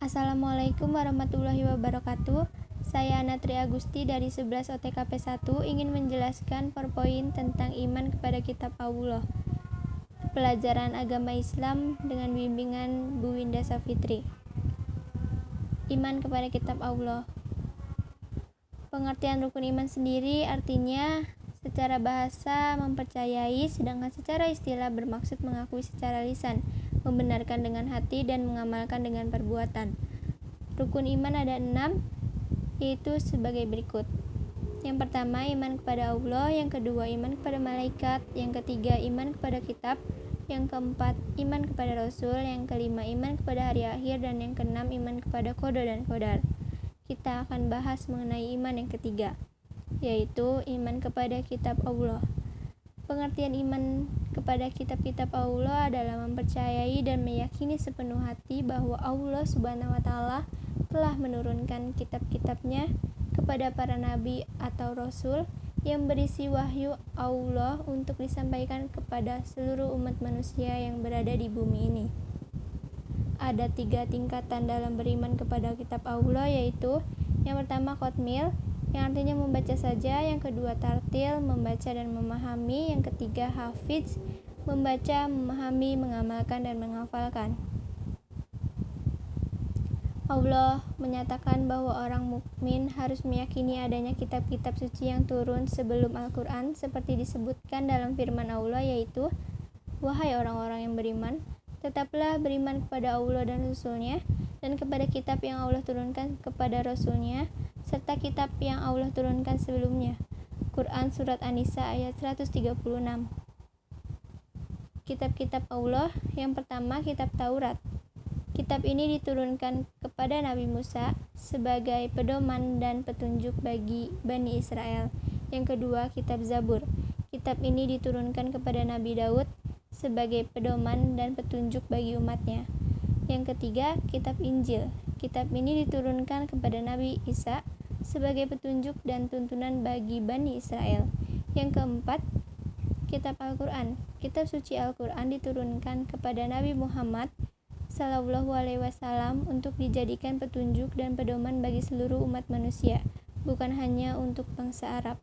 Assalamualaikum warahmatullahi wabarakatuh. Saya Anatri Agusti dari 11 OTKP 1 ingin menjelaskan PowerPoint tentang iman kepada kitab Allah. Pelajaran agama Islam dengan bimbingan Bu Winda Safitri. Iman kepada kitab Allah. Pengertian rukun iman sendiri artinya secara bahasa mempercayai, sedangkan secara istilah bermaksud mengakui secara lisan, membenarkan dengan hati, dan mengamalkan dengan perbuatan. Rukun iman ada 6, yaitu sebagai berikut. Yang pertama, iman kepada Allah. Yang kedua, iman kepada malaikat. Yang ketiga, iman kepada kitab. Yang keempat, iman kepada Rasul. Yang kelima, iman kepada hari akhir. Dan yang keenam, iman kepada qada dan qadar. Kita akan bahas mengenai iman yang ketiga, yaitu iman kepada kitab Allah. Pengertian iman kepada kitab-kitab Allah adalah mempercayai dan meyakini sepenuh hati bahwa Allah Subhanahu wa Ta'ala telah menurunkan kitab-kitabnya kepada para nabi atau rasul yang berisi wahyu Allah untuk disampaikan kepada seluruh umat manusia yang berada di bumi ini. Ada 3 tingkatan dalam beriman kepada kitab Allah, yaitu yang pertama qatmil, yang artinya membaca saja. Yang kedua tartil, membaca dan memahami. Yang ketiga hafiz, membaca, memahami, mengamalkan dan menghafalkan. Allah menyatakan bahwa orang mukmin harus meyakini adanya kitab-kitab suci yang turun sebelum Al-Quran, seperti disebutkan dalam firman Allah, yaitu, "Wahai orang-orang yang beriman, tetaplah beriman kepada Allah dan Rasul-Nya, dan kepada kitab yang Allah turunkan kepada Rasul-Nya, serta kitab yang Allah turunkan sebelumnya." Quran Surat An-Nisa ayat 136. Kitab-kitab Allah. Yang pertama, kitab Taurat. Kitab ini diturunkan kepada Nabi Musa sebagai pedoman dan petunjuk bagi Bani Israel. Yang kedua, kitab Zabur. Kitab ini diturunkan kepada Nabi Daud sebagai pedoman dan petunjuk bagi umatnya. Yang ketiga, kitab Injil. Kitab ini diturunkan kepada Nabi Isa sebagai petunjuk dan tuntunan bagi Bani Israel. Yang keempat, kitab Al-Quran. Kitab suci Al-Quran diturunkan kepada Nabi Muhammad SAW untuk dijadikan petunjuk dan pedoman bagi seluruh umat manusia, bukan hanya untuk bangsa Arab.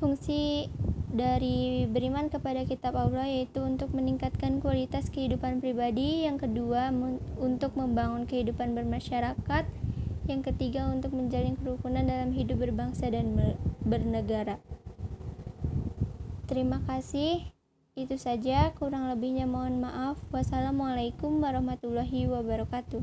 Fungsi dari beriman kepada kitab Allah yaitu untuk meningkatkan kualitas kehidupan pribadi. Yang kedua, untuk membangun kehidupan bermasyarakat. Yang ketiga, untuk menjalin kerukunan dalam hidup berbangsa dan bernegara. Terima kasih. Itu saja, kurang lebihnya mohon maaf. Wassalamualaikum warahmatullahi wabarakatuh.